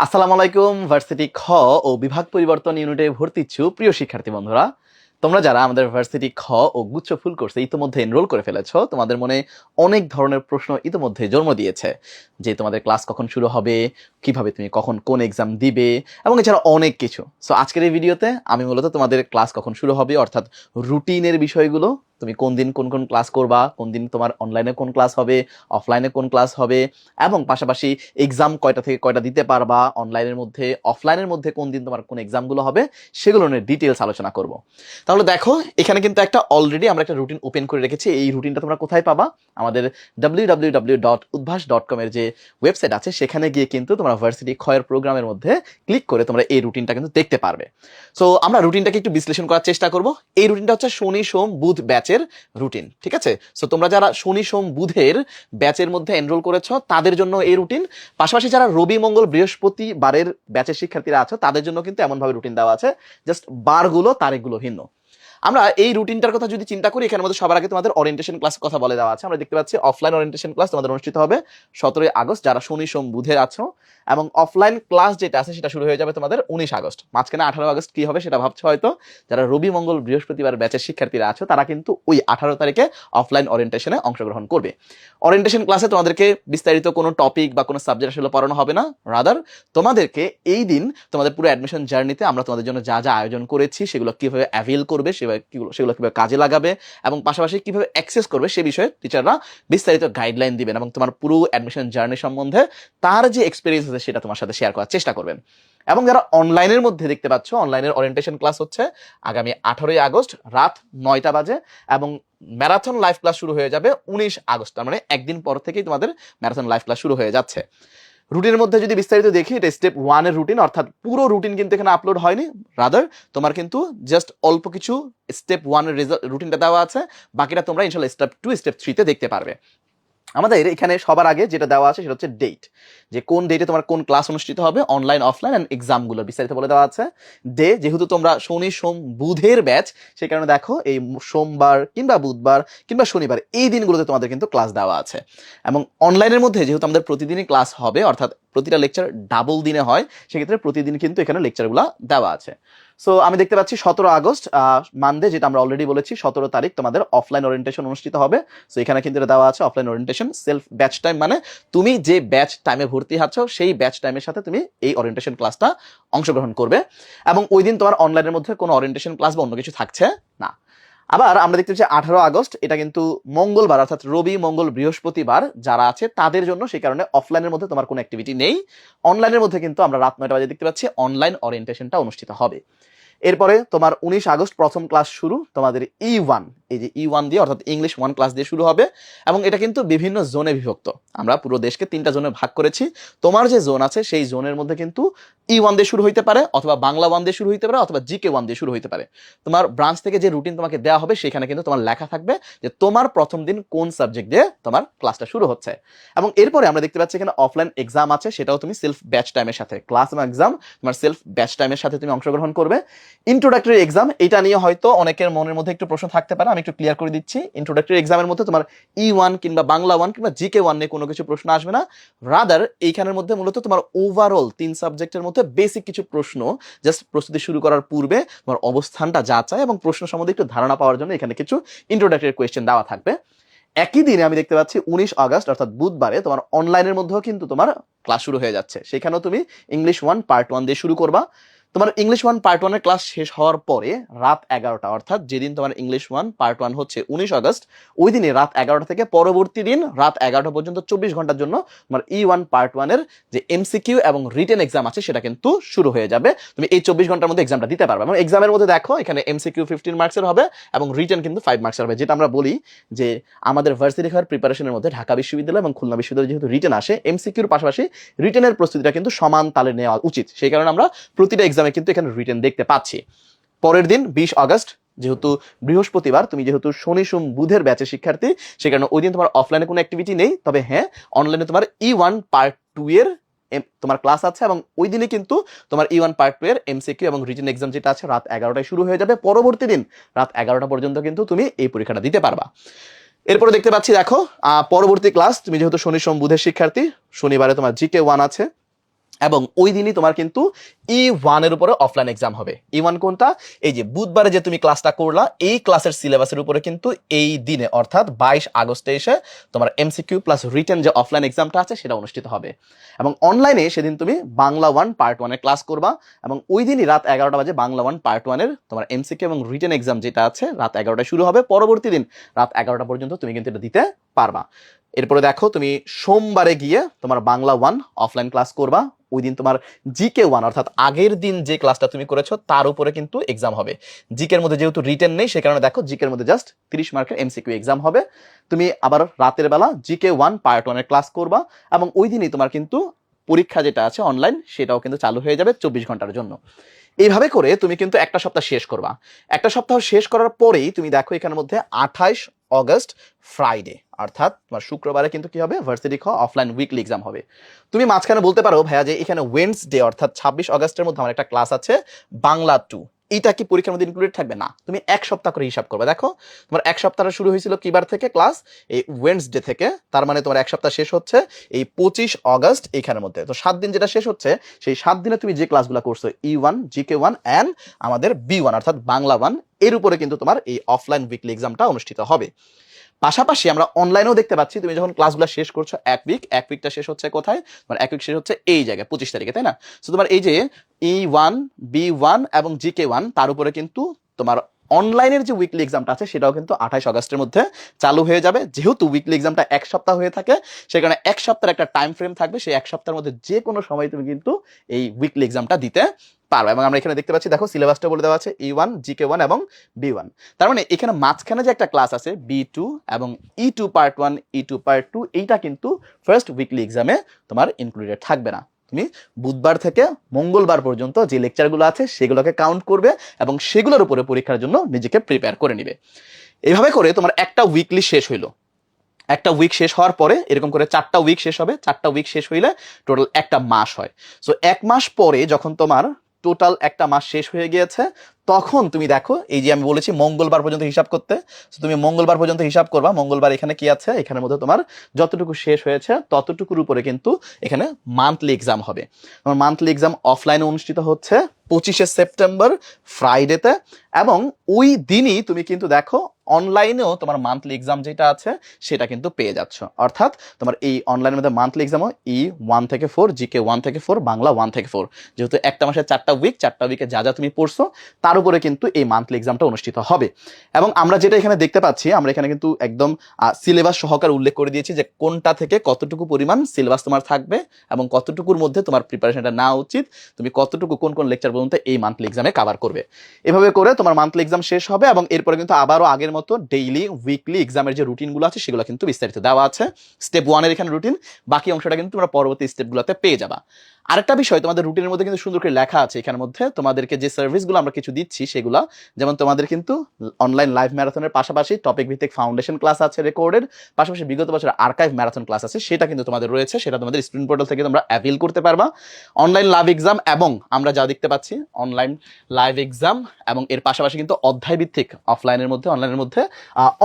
আসসালামু আলাইকুম। ভার্সিটি খ ও বিভাগ পরিবর্তন ইউনিটে ভর্তি ইচ্ছুক প্রিয় শিক্ষার্থী বন্ধুরা, তোমরা যারা আমাদের ভার্সিটি খ ও গুচ্ছ ফুল কোর্সে ইতোমধ্যে এনরোল করে ফেলেছো, তোমাদের মনে অনেক ধরনের প্রশ্ন ইতোমধ্যে জন্ম দিয়েছে যে তোমাদের ক্লাস কখন শুরু হবে, কিভাবে তুমি কখন কোন এক্সাম দিবে এবং এছাড়া অনেক কিছু। সো আজকের এই ভিডিওতে আমি মূলত তোমাদের ক্লাস কখন শুরু হবে অর্থাৎ রুটিনের বিষয়গুলো, তুমি কোন দিন কোন কোন ক্লাস করবা, কোন দিন তোমার অনলাইনে কোন ক্লাস হবে, অফলাইনে কোন ক্লাস হবে, এবং পাশাপাশি এক্সাম কয়টা থেকে কয়টা দিতে পারবা, অনলাইনের মধ্যে অফলাইনের মধ্যে কোন দিন তোমার কোন এক্সামগুলো হবে, সেগুলো নিয়ে ডিটেলস আলোচনা করব। তাহলে দেখো, এখানে কিন্তু অলরেডি আমরা একটা রুটিন ওপেন করে রেখেছি। এই রুটিনটা তোমরা কোথায় পাবা? আমাদের www.udbhash.com এর যে ওয়েবসাইট আছে সেখানে গিয়ে কিন্তু তোমরা ভার্সিটি ক্ষয়ের প্রোগ্রামের মধ্যে ক্লিক করে তোমরা এই রুটিনটা কিন্তু দেখতে পারবে। সো আমরা রুটিনটাকে একটু বিশ্লেষণ করার চেষ্টা করব। এই রুটিনটা হচ্ছে শনি সোম বুধ ব্যাচের রুটিন, ঠিক আছে? সো তোমরা যারা শনি সোম বুধের ব্যাচের মধ্যে এনরোল করেছো তাদের জন্য এই রুটিন, পাশাপাশি যারা রবি মঙ্গল বৃহস্পতি বারের ব্যাচের শিক্ষার্থীরা আছো তাদের জন্য কিন্তু এমনভাবে রুটিন দেওয়া আছে, জাস্ট বারগুলো তারিখগুলো ভিন্ন। আমরা এই রুটিনটার কথা যদি চিন্তা করি, এখানের মধ্যে সবার আগে তোমাদের ওরিয়েন্টেশন ক্লাস কথা বলে দেওয়া আছে। আমরা দেখতে পাচ্ছি অফলাইন ওরিয়েন্টেশন ক্লাস তোমাদের অনুষ্ঠিত হবে 17 আগস্ট যারা শনি সোম বুধের আছো, এবং অফলাইন ক্লাস যেটা আছে সেটা শুরু হয়ে যাবে তোমাদের 19 আগস্ট। মাঝখানে 18 আগস্ট কি হবে সেটা ভাবছো হয়তো। যারা রবি মঙ্গল বৃহস্পতিবার ব্যাচের শিক্ষার্থীরা আছো তারা কিন্তু ওই 18 তারিখে অফলাইন ওরিয়েন্টেশনে অংশগ্রহণ করবে। ওরিয়েন্টেশন ক্লাসে তোমাদেরকে বিস্তারিত কোনো টপিক বা কোনো সাবজেক্ট আসলে পড়ানো হবে না, রাদার তোমাদেরকে এই দিন তোমাদের পুরো অ্যাডমিশন জার্নিতে আমরা তোমাদের জন্য যা যা আয়োজন করেছি সেগুলো কিভাবে অ্যাভেল করবে, সেগুলো কিভাবে কাজে লাগাবে এবং পাশাপাশি কিভাবে অ্যাক্সেস করবে সে বিষয়ে টিচাররা বিস্তারিত গাইডলাইন দিবেন এবং তোমার পুরো অ্যাডমিশন জার্নি সম্বন্ধে তার যে এক্সপিরিয়েন্স আছে সেটা তোমার সাথে শেয়ার করার চেষ্টা করবেন। এবং যারা অনলাইনের মধ্যে দেখতে পাচ্ছ, অনলাইনের ওরিয়েন্টেশন ক্লাস হচ্ছে আগামী 18 আগস্ট রাত 9টা বাজে, এবং ম্যারাথন লাইভ ক্লাস শুরু হয়ে যাবে 19 আগস্ট। তার মানে একদিন পর থেকেই তোমাদের ম্যারাথন লাইভ ক্লাস শুরু হয়ে যাচ্ছে। রুটিনের মধ্যে যদি বিস্তারিত দেখি, এটা স্টেপ 1 এর রুটিন, অর্থাৎ পুরো রুটিন কিন্তু এখানে আপলোড হয়নি, রাদার তোমার কিন্তু জাস্ট অল্প কিছু স্টেপ 1 এর রুটিনটা দেওয়া আছে, বাকিটা তোমরা ইনশাআল্লাহ স্টেপ 2 স্টেপ 3 তে দেখতে পারবে। আমাদের এখানে সবার আগে যেটা দেওয়া আছে সেটা হচ্ছে ডেট, যে কোন ডেটে তোমার কোন ক্লাস অনুষ্ঠিত হবে, অনলাইন অফলাইন এন্ড এক্সামগুলোর বিস্তারিত বলে দেওয়া আছে। ডে যেহেতু তোমরা শনি সোম বুধের ব্যাচ, সেই কারণে দেখো এই সোমবার কিংবা বুধবার কিংবা শনিবার এই দিনগুলোতে তোমাদের কিন্তু ক্লাস দেওয়া আছে। এবং অনলাইনের মধ্যে যেহেতু আমাদের প্রতিদিনই ক্লাস হবে, অর্থাৎ প্রতিটা লেকচার ডাবল দিনে হয়, সেক্ষেত্রে প্রতিদিন কিন্তু এখানে লেকচারগুলো দেওয়া আছে। সো আমি দেখতে পাচ্ছি 17 আগস্ট মানডে, যেটা আমরা অলরেডি বলেছি 17 তারিখ তোমাদের অফলাইন ওরিয়েন্টেশন অনুষ্ঠিত হবে। সো এখানে কিন্তু এটা দেওয়া আছে offline orientation self batch time, মানে তুমি যে ব্যাচ টাইমে ভর্তি হচ্ছ সেই ব্যাচ টাইমের সাথে তুমি এই ওরিয়েন্টেশন ক্লাসটা অংশগ্রহণ করবে, এবং ওই দিন তোমার অনলাইনের মধ্যে কোনো ওরিয়েন্টেশন ক্লাস বা অন্য কিছু থাকছে না। আবার আমরা দেখতে পাচ্ছি 18 আগস্ট, এটা কিন্তু মঙ্গলবার, অর্থাৎ রবি মঙ্গল বৃহস্পতিবার যারা আছে তাদের জন্য, সেই কারণে অফলাইনের মধ্যে তোমার কোনো অ্যাক্টিভিটি নেই। অনলাইনের মধ্যে কিন্তু আমরা রাত 9টা বাজে দেখতে পাচ্ছি অনলাইন ওরিয়েন্টেশনটা অনুষ্ঠিত হবে। এরপরে তোমার 19 আগস্ট প্রথম ক্লাস শুরু তোমাদের E1, এই যে E1 দিয়ে অর্থাৎ ইংলিশ 1 ক্লাস দিয়ে শুরু হবে, এবং এটা কিন্তু বিভিন্ন জোনে বিভক্ত। আমরা পুরো দেশকে 3টা জোনে ভাগ করেছি। তোমার যে জোন আছে সেই জোনের মধ্যে কিন্তু E1 দিয়ে শুরু হইতে পারে, অথবা বাংলা 1 দিয়ে শুরু হইতে পারে, অথবা জিকে 1 দিয়ে শুরু হইতে পারে। তোমার ব্রাঞ্চ থেকে যে রুটিন তোমাকে দেওয়া হবে সেখানে কিন্তু তোমার লেখা থাকবে যে তোমার প্রথম দিন কোন সাবজেক্ট দিয়ে তোমার ক্লাসটা শুরু হচ্ছে। এবং এরপরে আমরা দেখতে পাচ্ছি এখানে অফলাইন এক্সাম আছে, সেটাও তুমি সেলফ ব্যাচ টাইমের সাথে, ক্লাস এবং এক্সাম তোমার সেলফ ব্যাচ টাইমের সাথে তুমি অংশগ্রহণ করবে। ইন্ট্রোডাক্টরি এক্সাম, এটা নিয়ে হয়তো অনেকের মনের মধ্যে একটু প্রশ্ন থাকতে পারে, আমি একটু ক্লিয়ার করে দিচ্ছি। ইন্ট্রোডাক্টরি এক্সামের মধ্যে তোমার E1 কিংবা বাংলা 1 কিংবা জিকে 1 নিয়ে কোনো কিছু প্রশ্ন আসবে না, রাদার এইখানের মধ্যে মূলত তোমার ওভারঅল 3 সাবজেক্টের মধ্যে বেসিক কিছু প্রশ্ন, জাস্ট প্রস্তুতি শুরু করার পূর্বে তোমার অবস্থানটা যাচাই এবং প্রশ্ন সম্বন্ধে একটু ধারণা পাওয়ার জন্য এখানে কিছু ইন্ট্রোডাক্টরি কোয়েশ্চেন দেওয়া থাকবে। একই দিনে আমি দেখতে পাচ্ছি 19 আগস্ট অর্থাৎ বুধবারে তোমার অনলাইনের মধ্যেও কিন্তু তোমার ক্লাস শুরু হয়ে যাচ্ছে। সেখানেও তুমি ইংলিশ 1 পার্ট 1 দিয়ে শুরু করবা। তোমার ইংলিশ 1 পার্ট 1 এর ক্লাস শেষ হওয়ার পরে রাত 11টা, অর্থাৎ যেদিন তোমার ইংলিশ 1 পার্ট 1 হচ্ছে 19 আগস্ট, ওই দিনে রাত 11টা থেকে পরবর্তী দিন রাত 11টা পর্যন্ত 24 ঘন্টার জন্য তোমার E1 পার্ট 1 এর যে এমসিকিউ এবং রিটেন এক্সাম আছে সেটা কিন্তু শুরু হয়ে যাবে। তুমি এই 24 ঘন্টার মধ্যে এক্সামটা দিতে পারবে। এবং এক্সামের মধ্যে দেখো এখানে এমসিকিউ 15 মার্কসের হবে এবং রিটেন কিন্তু 5 মার্কসের হবে। যেটা আমরা বলি যে আমাদের ভার্সিটি খাওয়ার প্রিপারেশনের মধ্যে ঢাকা বিশ্ববিদ্যালয় এবং খুলনা বিশ্ববিদ্যালয় যেহেতু রিটেন আসে, এমসিকিউর পাশাপাশি রিটেনের প্রস্তুতিটা কিন্তু সমান তালে নেওয়া উচিত। সেই কারণে আমরা প্রতিটা এক্সামে কিন্তু এখানে রিটেন দেখতে পাচ্ছি। পরের দিন 20 আগস্ট, যেহেতু বৃহস্পতিবার, তুমি যেহেতু শনি সোম বুধের ব্যাচের শিক্ষার্থী, সেই কারণে ওই দিন তোমার অফলাইনে কোনো অ্যাক্টিভিটি নেই, তবে হ্যাঁ অনলাইনে তোমার E1 পার্ট 2 এর তোমার ক্লাস আছে, এবং ওই দিনে কিন্তু তোমার E1 পার্ট 2 এর এমসিকিউ এবং রিটেন এক্সাম যেটা আছে রাত 11টায় শুরু হয়ে যাবে। পরবর্তী দিন রাত 11টা পর্যন্ত কিন্তু তুমি এই পরীক্ষাটা দিতে পারবা। এরপরে দেখতে পাচ্ছি দেখো পরবর্তী ক্লাস, তুমি যেহেতু শনি সোম বুধের শিক্ষার্থী, শনিবারে তোমার জিকে 1 আছে, এবং ওই দিনই তোমার কিন্তু E1 এর উপরে অফলাইন এক্সাম হবে। E1 কোনটা? এই যে বুধবারে যে তুমি ক্লাসটা করলা, এই ক্লাসের সিলেবাসের উপরে কিন্তু এই দিনে অর্থাৎ 22 আগস্টে এসে তোমার এমসিকিউ প্লাস রিটেন যে অফলাইন এক্সামটা আছে সেটা অনুষ্ঠিত হবে। এবং অনলাইনে সেদিন তুমি বাংলা 1 পার্ট 1 এর ক্লাস করবা এবং ওই দিনই রাত 11টা বাজে বাংলা 1 পার্ট 1 এর তোমার এমসিকিউ এবং রিটেন এক্সাম যেটা আছে রাত 11টায় শুরু হবে। পরবর্তী দিন রাত 11টা পর্যন্ত তুমি কিন্তু এটা দিতে পারবা। এরপরে দেখো তুমি সোমবারে গিয়ে তোমার বাংলা 1 অফলাইন ক্লাস করবা। ওই দিন তোমার জিকে 1 অর্থাৎ আগের দিন যে ক্লাসটা তুমি করেছো তার উপরে কিন্তু এক্সাম হবে। জিকের মধ্যে যেহেতু রিটেন নেই সে কারণে দেখো জিকের মধ্যে জাস্ট 30 মার্কের এমসিকিউ এক্সাম হবে। তুমি আবার রাতের বেলা জিকে 1 পার্ট 1 এর ক্লাস করবা এবং ওই দিনই তোমার কিন্তু পরীক্ষা যেটা আছে অনলাইন সেটাও কিন্তু চালু হয়ে যাবে 24 ঘন্টার জন্য। এইভাবে করে তুমি কিন্তু একটা সপ্তাহ শেষ করবা। একটা সপ্তাহ শেষ করার পরেই তুমি দেখো এখানের মধ্যে 28 অগস্ট ফ্রাইডে অর্থাৎ তোমার শুক্রবারে কিন্তু কি হবে, ভার্সিটি খ অফলাইন উইকলি এক্সাম হবে। তুমি মাঝখানে বলতে পারো ভাইয়া যে এখানে ওয়েডনেসডে অর্থাৎ 26 অগস্টের মধ্যে আমার একটা ক্লাস আছে বাংলা 2, এটা কি পরীক্ষার মধ্যে ইনক্লুডেড থাকবে? না, তুমি এক সপ্তাহ করে হিসাব করবে। দেখো তোমার এক সপ্তাহটা শুরু হয়েছিল কিবার থেকে ক্লাস, এই ওয়েডনেসডে থেকে, তার মানে তোমার এক সপ্তাহ শেষ হচ্ছে এই 25 অগস্ট এইখানের মধ্যে। তো 7 দিন যেটা শেষ হচ্ছে সেই 7 দিনে তুমি যে ক্লাসগুলো করছো E1 GK1 অ্যান্ড আমাদের B1 অর্থাৎ বাংলা 1 এর উপরে কিন্তু তোমার এই অফলাইন উইকলি এক্সামটা অনুষ্ঠিত হবে। পাশাপাশি আমরা অনলাইনেও দেখতে পাচ্ছি তুমি যখন ক্লাসগুলো শেষ করছো এক উইকটা শেষ হচ্ছে কোথায়, তোমার এক উইক শেষ হচ্ছে এই জায়গায় 25 তারিখে, তাই না? তো তোমার এই যে E1 B1 এবং GK1 তার উপরে কিন্তু তোমার অনলাইনের যে উইকলি এক্সামটা আছে সেটাও কিন্তু 28 অগস্টের মধ্যে চালু হয়ে যাবে। যেহেতু উইকলি এক্সামটা এক সপ্তাহ হয়ে থাকে সে কারণে এক সপ্তাহের একটা টাইম ফ্রেম থাকবে, সেই এক সপ্তাহের মধ্যে যে কোনো সময় তুমি কিন্তু এই উইকলি এক্সামটা দিতে পারবে। এবং আমরা এখানে দেখতে পাচ্ছি দেখো সিলেবাসটা বলে দেওয়া আছে E1 GK1 এবং B1। তার মানে এখানে মাঝখানে যে একটা ক্লাস আছে B2 এবং E2 পার্ট 1 E2 পার্ট 2 এইটা কিন্তু ফার্স্ট উইকলি এক্সামে তোমার ইনক্লুডেড থাকবে না। তুমি বুধবার থেকে মঙ্গলবার পর্যন্ত যে লেকচারগুলো আছে সেগুলোকে কাউন্ট করবে এবং সেগুলোর উপরে পরীক্ষার জন্য নিজেকে প্রিপেয়ার করে নিবে। এইভাবে করে তোমার একটা উইকলি শেষ হইলো। একটা উইক শেষ হওয়ার পরে এরকম করে 4টা উইক শেষ হবে। 4টা উইক শেষ হইলে টোটাল একটা মাস হয়। সো এক মাস পরে যখন তোমার টোটাল একটা মাস শেষ হয়ে গিয়েছে তখন তুমি দেখো এই যে আমি বলেছি মঙ্গলবার পর্যন্ত হিসাব করতে, তুমি মঙ্গলবার পর্যন্ত হিসাব করবা। মঙ্গলবার এখানে কি আছে, এখানের মধ্যে তোমার যতটুকু শেষ হয়েছে ততটুকুর উপরে কিন্তু এখানে মান্থলি এক্সাম হবে। তোমার মান্থলি এক্সাম অফলাইনে অনুষ্ঠিত হচ্ছে 25শে সেপ্টেম্বর ফ্রাইডেতে এবং ওই দিনই তুমি কিন্তু দেখো অনলাইনেও তোমার মান্থলি এক্সাম যেটা আছে সেটা কিন্তু পেয়ে যাচ্ছ। অর্থাৎ তোমার এই অনলাইনের মধ্যে মান্থলি এক্সামও E1 থেকে 4 GK1 থেকে 4 বাংলা 1 থেকে 4, যেহেতু একটা মাসে 4টা উইকে যা যা তুমি পড়ছো তার উপরে কিন্তু এই মান্থলি এক্সামটা অনুষ্ঠিত হবে। এবং আমরা যেটা এখানে দেখতে পাচ্ছি, আমরা এখানে কিন্তু একদম সিলেবাস সহকারে উল্লেখ করে দিয়েছি যে কোনটা থেকে কতটুকু পরিমাণ সিলেবাস তোমার থাকবে এবং কতটুকুর মধ্যে তোমার প্রিপারেশনটা নেওয়া উচিত, তুমি কতটুকু কোন কোন লেকচার পর্যন্ত এই মান্থলি এক্সামে কভার করবে। এভাবে করে তোমার মান্থলি এক্সাম শেষ হবে এবং এরপরে কিন্তু আবারও আগের মতো ডেইলি উইকলি এক্সামের যে রুটিনগুলো আছে সেগুলো কিন্তু বিস্তারিত দেওয়া আছে। স্টেপ 1 এর এখানে রুটিন, বাকি অংশটা কিন্তু তোমরা পরবর্তী স্টেপগুলোতে পেয়ে যাবা। আরেকটা বিষয়, তোমাদের রুটিনের মধ্যে কিন্তু সুন্দর করে লেখা আছে এখানের মধ্যে তোমাদেরকে যে সার্ভিসগুলো আমরা কিছু দিচ্ছি সেগুলো, যেমন তোমাদের কিন্তু অনলাইন লাইভ ম্যারাথনের পাশাপাশি টপিক ভিত্তিক ফাউন্ডেশন ক্লাস আছে রেকর্ডেড, পাশাপাশি বিগত বছরের আর্কাইভ ম্যারাথন ক্লাস আছে সেটা কিন্তু তোমাদের রয়েছে, সেটা তোমাদের স্টুডেন্ট পোর্টাল থেকে তোমরা অ্যাভেল করতে পারবা। অনলাইন লাইভ এক্সাম এবং আমরা যা দেখতে পাচ্ছি অনলাইন লাইভ এক্সাম এবং এর পাশাপাশি কিন্তু অধ্যায় ভিত্তিক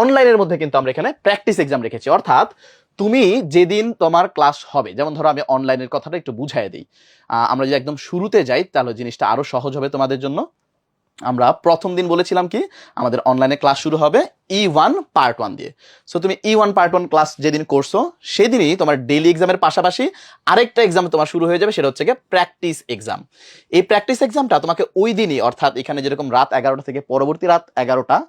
অনলাইনের মধ্যে কিন্তু আমরা এখানে প্র্যাকটিস এক্সাম রেখেছি। অর্থাৎ তুমি যেদিন তোমার ক্লাস হবে, যেমন ধরো আমি অনলাইনের কথাটা একটু বুঝাই দিই, আমরা যদি একদম শুরুতে যাই তাহলে জিনিসটা আরো সহজ হবে তোমাদের জন্য। আমরা প্রথম দিন বলেছিলাম কি আমাদের অনলাইনে ক্লাস শুরু হবে E1 পার্ট 1 দিয়ে। সো তুমি E1 পার্ট 1 ক্লাস যেদিন করছো সেদিনই তোমার ডেইলি এক্সামের পাশাপাশি আরেকটা এক্সাম তোমার শুরু হয়ে যাবে, সেটা হচ্ছে গিয়ে প্র্যাকটিস এক্সাম। এই প্র্যাকটিস এক্সামটা তোমাকে ওই দিনই অর্থাৎ এখানে যেরকম রাত 11টা থেকে পরবর্তী রাত 11টা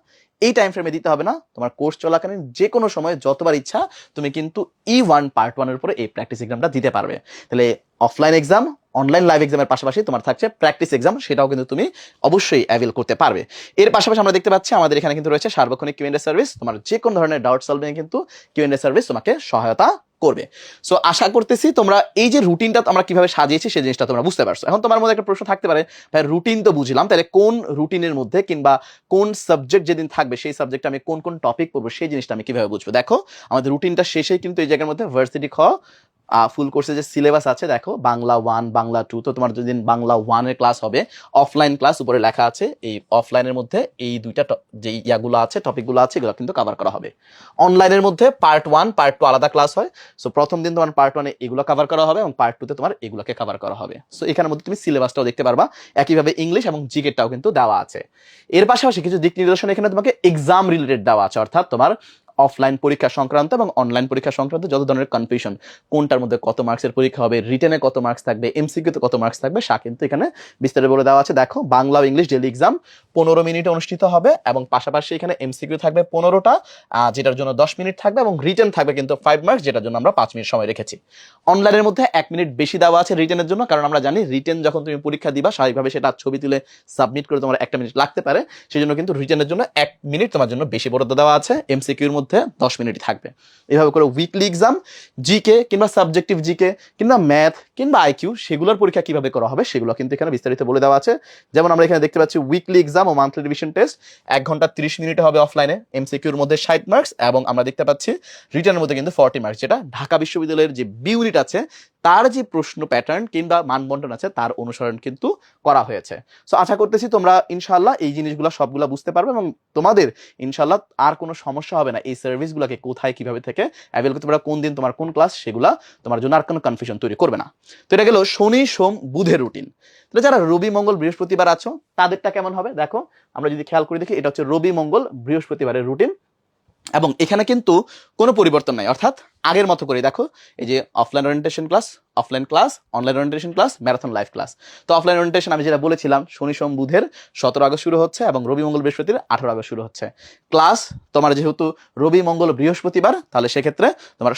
এই টাইম ফ্রেমে দিতে হবে না, তোমার কোর্স চলাকালীন যে কোনো সময় যতবার ইচ্ছা তুমি কিন্তু E1 পার্ট 1 এর উপরে এই প্র্যাকটিস এক্সামটা দিতে পারবে। তাহলে অফলাইন এক্সাম, অনলাইন লাইভ এক্সামের পাশাপাশি তোমার থাকছে প্র্যাকটিস এক্সাম, সেটাও কিন্তু তুমি অবশ্যই অ্যাভেল করতে পারবে। এর পাশাপাশি আমরা দেখতে পাচ্ছি আমাদের এখানে কিন্তু রয়েছে সার্বক্ষণিক কিউএনএ সার্ভিস, তোমার যে কোনো ধরনের ডাউট সলভিং কিন্তু কিউএনএ সার্ভিস তোমাকে সহায়তা করবে। সো আশা করতেছি তোমরা এই যে রুটিনটা আমরা কিভাবে সাজিয়েছি সেই জিনিসটা তোমরা বুঝতে পারছো। এখন তোমার মধ্যে একটা প্রশ্ন থাকতে পারে, ভাই রুটিন তো বুঝলাম, তাহলে কোন রুটিনের মধ্যে কিংবা কোন সাবজেক্ট যেদিন থাকবে সেই সাবজেক্টে আমি কোন কোন টপিক পড়বো সেই জিনিসটা আমি কিভাবে বুঝবো? দেখো আমাদের রুটিনটা শেষেই কিন্তু এই জায়গার মধ্যে ভার্সিটি খ ফুল কোর্সে যে সিলেবাস আছে দেখো বাংলা 1 বাংলা 2, তো তোমার যেদিন বাংলা 1 এর ক্লাস হবে, অফলাইন ক্লাস উপরে লেখা আছে, এই অফলাইনের মধ্যে এই দুইটা যে ইয়াগুলো আছে, টপিকগুলো আছে, এগুলো কিন্তু কভার করা হবে। অনলাইনের মধ্যে পার্ট 1 পার্ট 2 আলাদা ক্লাস হয়। সো প্রথম দিন তোমার পার্ট 1 এ এগুলো কভার করা হবে এবং পার্ট 2 তে তোমার এগুলোকে কভার করা হবে। সো এখানের মধ্যে তুমি সিলেবাসটাও দেখতে পারবা, একইভাবে ইংলিশ এবং জিকেটাও কিন্তু দেওয়া আছে। এর পাশাপাশি কিছু দিক নির্দেশনা এখানে তোমাকে এক্সাম রিলেটেড দেওয়া আছে, অর্থাৎ তোমার অফলাইন পরীক্ষা সংক্রান্ত এবং অনলাইন পরীক্ষা সংক্রান্ত যত ধরনের কনফিউশন, কোনটার মধ্যে কত মার্কসের পরীক্ষা হবে, রিটেনে কত মার্কস থাকবে, এমসিকিউতে কত মার্কস থাকবে, সা কিন্তু এখানে বিস্তারিত বলে দেওয়া আছে। দেখো, বাংলা ও ইংলিশ ডেইলি এক্সাম 15 মিনিটে অনুষ্ঠিত হবে এবং পাশাপাশি এখানে এমসিকিউ থাকবে 15টা, যেটার জন্য 10 মিনিট থাকবে, এবং রিটেন থাকবে কিন্তু 5 মার্কস, যেটার জন্য আমরা 5 মিনিট সময় রেখেছি। অনলাইনের মধ্যে 1 মিনিট বেশি দেওয়া আছে রিটেনের জন্য, কারণ আমরা জানি রিটেন যখন তুমি পরীক্ষা দিবা স্বাভাবিকভাবে সেটা ছবি তুলে সাবমিট করে তোমার 1 মিনিট লাগতে পারে, সেই জন্য কিন্তু রিটেনের জন্য 1 মিনিট তোমার জন্য বেশি বরাদ্দ দেওয়া আছে। এমসিকিউর মধ্যে 10 মিনিট থাকবে। এভাবে করে উইকলি এক্সাম, জিকে কিংবা সাবজেক্টিভ জিকে কিংবা ম্যাথ কিংবা আইকিউ, সেগুলোর পরীক্ষা কিভাবে করা হবে সেগুলো কিন্তু এখানে বিস্তারিত বলে দেওয়া আছে। যেমন আমরা এখানে দেখতে পাচ্ছি উইকলি এক্সাম ও মান্থলি রিভিশন টেস্ট 1 ঘন্টা 30 মিনিটে হবে অফলাইনে, এমসিকিউর মধ্যে 60 মার্কস, এবং আমরা দেখতে পাচ্ছি রিটার্নের মধ্যে কিন্তু 40 মার্কস, যেটা ঢাকা বিশ্ববিদ্যালয়ের যে বিউনিট আছে তার যে প্রশ্ন প্যাটার্ন কিংবা মানবন্টন আছে তার অনুসরণ কিন্তু করা হয়েছে। সো আশা করতেছি তোমরা ইনশাআল্লাহ এই জিনিসগুলো সবগুলা বুঝতে পারবে এবং তোমাদের ইনশাআল্লাহ আর কোনো সমস্যা হবে না এই সার্ভিসগুলোকে কোথায় কিভাবে থেকে অ্যাভেল করতে পারো, কোন দিন তোমার কোন ক্লাস, সেগুলা তোমার জন্য আর কোনো কনফিউশন তৈরি করবে না। তো এটা গেল শনি সোম বুধের রুটিন। তাহলে যারা রবি মঙ্গল বৃহস্পতিবার আছো তাদেরটা কেমন হবে দেখো, আমরা যদি খেয়াল করে দেখি, এটা হচ্ছে রবি মঙ্গল বৃহস্পতিবারের রুটিন এবং এখানে কিন্তু কোনো পরিবর্তন নাই, অর্থাৎ আগের মতো করে দেখো, এই যে offline orientation class, offline class, online orientation class, marathon live class. তো অফলাইন ওরিয়েন্টেশন আমি যেটা বলেছিলাম শনি সোম বুধের 17 আগস্ট শুরু হচ্ছে এবং রবি মঙ্গল বৃহস্পতির 18 আগস্ট শুরু হচ্ছে। ক্লাস তোমার যেহেতু রবি মঙ্গল বৃহস্পতিবার, তাহলে সেক্ষেত্রে তোমার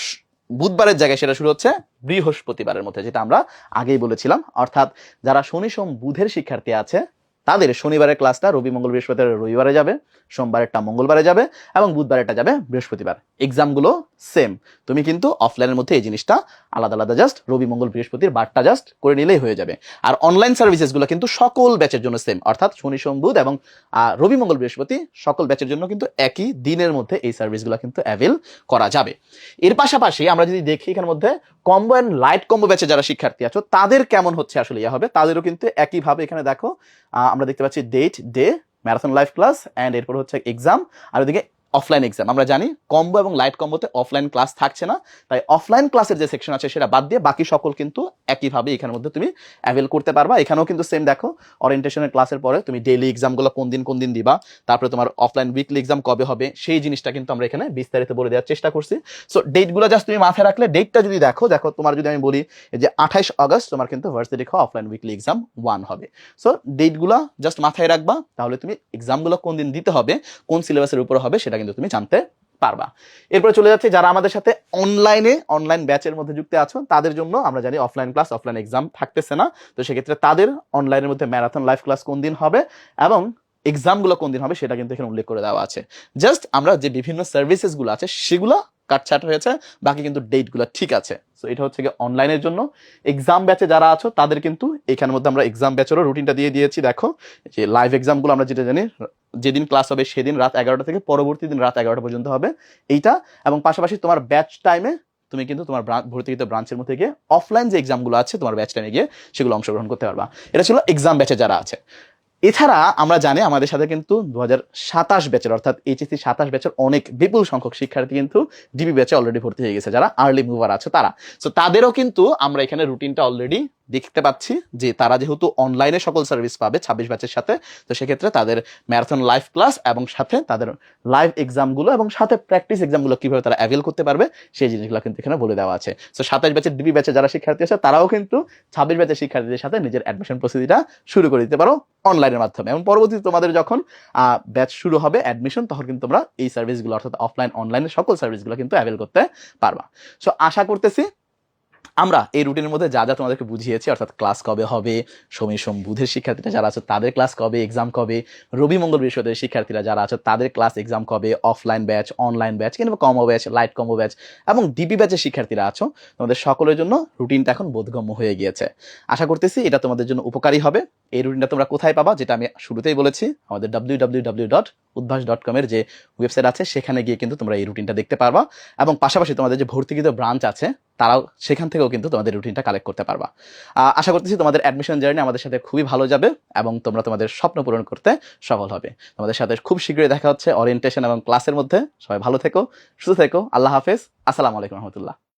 বুধবারের জায়গায় সেটা শুরু হচ্ছে বৃহস্পতিবারের মধ্যে, যেটা আমরা আগেই বলেছিলাম। অর্থাৎ যারা শনি সোম বুধের শিক্ষার্থী আছে তাদের শনিবারের ক্লাসটা রবি মঙ্গল বৃহস্পতিবার রবিবারে যাবে, সোমবারেরটা মঙ্গলবারে যাবে এবং বুধবারেরটা যাবে বৃহস্পতিবার। এক্সামগুলো সেম, তুমি কিন্তু অফলাইনের মধ্যে এই জিনিসটা আলাদা আলাদা জাস্ট রবি মঙ্গল বৃহস্পতির বারটা জাস্ট করে নিলেই হয়ে যাবে। আর অনলাইন সার্ভিসেসগুলো কিন্তু সকল ব্যাচের জন্য সেম, অর্থাৎ শনি সোম বুধ এবং রবি মঙ্গল বৃহস্পতি সকল ব্যাচের জন্য কিন্তু একই দিনের মধ্যে এই সার্ভিসগুলো কিন্তু অ্যাভেল করা যাবে। এর পাশাপাশি আমরা যদি দেখি এখানের মধ্যে কম্বো অ্যান্ড লাইট কম্বো ব্যাচে যারা শিক্ষার্থী আছো তাদের কেমন হচ্ছে আসলে ইয়া হবে, তাদেরও কিন্তু একইভাবে এখানে দেখো আমরা দেখতে পাচ্ছি date, day, marathon live class and এরপর হচ্ছে এক্সাম, আর ওদিকে অফলাইন এক্সাম। আমরা জানি কম্বো এবং লাইট কম্বোতে অফলাইন ক্লাস থাকছে না, তাই অফলাইন ক্লাসের যে সেকশন আছে সেটা বাদ দিয়ে বাকি সকল কিন্তু একইভাবে এখানের মধ্যে তুমি অ্যাভেল করতে পারবা। এখানেও কিন্তু সেম দেখো, ওরিয়েন্টেশনের ক্লাসের পরে তুমি ডেইলি এক্সামগুলো কোন দিন দিবা, তারপরে তোমার অফলাইন উইকলি এক্সাম কবে হবে সেই জিনিসটা কিন্তু আমরা এখানে বিস্তারিত বলে দেওয়ার চেষ্টা করছি। সো ডেটগুলো জাস্ট তুমি মাথায় রাখলে, ডেটটা যদি দেখো তোমার যদি আমি বলি যে 28 আগস্ট তোমার কিন্তু ভার্সিটি খাওয়া অফলাইন উইকলি এক্সাম 1 হবে। সো ডেটগুলো জাস্ট মাথায় রাখবা, তাহলে তুমি এক্সামগুলো কোন দিন দিতে হবে, কোন সিলেবাসের উপরে হবে সেটা কিন্তু তুমি জানতে পারবা। এরপরে চলে যাচ্ছে যারা আমাদের সাথে অনলাইন ব্যাচের মধ্যে যুক্ত আছো তাদের জন্য আমরা জানি অফলাইন ক্লাস অফলাইন এক্সাম থাকতেছে না, তো সেক্ষেত্রে তাদের অনলাইনের মধ্যে ম্যারাথন লাইভ ক্লাস কোন দিন হবে এবং এক্সামগুলো কোন দিন হবে সেটা কিন্তু এখানে উল্লেখ করে দেওয়া আছে। জাস্ট আমরা যে বিভিন্ন সার্ভিসেসগুলো আছে সেগুলো কাটছাট হয়েছে, বাকি কিন্তু ডেটগুলো ঠিক আছে। সো এটা হচ্ছে গিয়ে অনলাইনের জন্য। এক্সাম ব্যাচে যারা আছো তাদের কিন্তু এখানের মধ্যে আমরা এক্সাম ব্যাচেরও রুটিনটা দিয়ে দিয়েছি। দেখো যে লাইভ এক্সামগুলো আমরা যেটা জানি যেদিন ক্লাস হবে সেদিন রাত 11টা থেকে পরবর্তী দিন রাত 11টা পর্যন্ত হবে এইটা, এবং পাশাপাশি তোমার ব্যাচ টাইমে তুমি কিন্তু তোমার ভর্তিকৃত ব্রাঞ্চের মধ্যে গিয়ে অফলাইন যে এক্সামগুলো আছে তোমার ব্যাচ টাইমে গিয়ে সেগুলো অংশগ্রহণ করতে পারবা। এটা ছিল এক্সাম ব্যাচে যারা আছে। এছাড়া আমরা জানি আমাদের সাথে কিন্তু 2027 ব্যাচের অর্থাৎ এইচএসসি 27 ব্যাচের অনেক বিপুল সংখ্যক শিক্ষার্থী কিন্তু ডিবি ব্যাচে অলরেডি ভর্তি হয়ে গেছে, যারা আর্লি মুভার আছে তারা। সো তাদেরও কিন্তু আমরা এখানে রুটিনটা অলরেডি দেখতে পাচ্ছি যে তারা যেহেতু অনলাইনে সকল সার্ভিস পাবে 26 ব্যাচের সাথে, তো সেক্ষেত্রে তাদের ম্যারাথন লাইভ ক্লাস এবং সাথে তাদের লাইভ এক্সামগুলো এবং সাথে প্র্যাকটিস এক্সামগুলো কিভাবে তারা অ্যাভেল করতে পারবে সেই জিনিসগুলো কিন্তু এখানে বলে দেওয়া আছে। সো 27 ব্যাচের ডিবি ব্যাচে যারা শিক্ষার্থী আছে তারাও কিন্তু 26 ব্যাচের শিক্ষার্থীদের সাথে নিজের অ্যাডমিশন প্রসিডিটা শুরু করে দিতে পারো অনলাইনের মাধ্যমে, এবং পরবর্তীতে তোমাদের যখন ব্যাচ শুরু হবে অ্যাডমিশন তখন কিন্তু তোমরা এই সার্ভিসগুলো অর্থাৎ অফলাইন অনলাইনের সকল সার্ভিসগুলো কিন্তু অ্যাভেল করতে পারবা। সো আশা করতেছি আমরা এই রুটিনের মধ্যে যা যা তোমাদেরকে বুঝিয়েছি, অর্থাৎ ক্লাস কবে হবে, শনি সোম বুধের শিক্ষার্থীরা যারা আছে তাদের ক্লাস কবে, এক্সাম কবে, রবি মঙ্গল বৃহস্পতির শিক্ষার্থীরা যারা আছে তাদের ক্লাস এক্সাম কবে, অফলাইন ব্যাচ, অনলাইন ব্যাচ কিংবা combo batch, light combo batch এবং ডিপি ব্যাচের শিক্ষার্থীরা আছো, তোমাদের সকলের জন্য রুটিনটা এখন বোধগম্য হয়ে গিয়েছে। আশা করতেছি এটা তোমাদের জন্য উপকারী হবে। এই রুটিনটা তোমরা কোথায় পাবা, যেটা আমি শুরুতেই বলেছি, আমাদের www.udbhash.com এর যে ওয়েবসাইট আছে সেখানে গিয়ে কিন্তু তোমরা এই রুটিনটা দেখতে পারবা, এবং পাশাপাশি তোমাদের যে ভর্তিকৃত ব্রাঞ্চ আছে তারাও সেখান থেকেও কিন্তু তোমাদের রুটিনটা কালেক্ট করতে পারবা। আশা করতেছি তোমাদের অ্যাডমিশন জার্নি আমাদের সাথে খুবই ভালো যাবে এবং তোমরা তোমাদের স্বপ্ন পূরণ করতে সফল হবে। তোমাদের সাথে খুব শীঘ্রই দেখা হচ্ছে ওরিয়েন্টেশন এবং ক্লাসের মধ্যে। সবাই ভালো থেকো, সুস্থ থেকো। আল্লাহ হাফেজ। আসসালামু আলাইকুম রহমতুল্লাহ।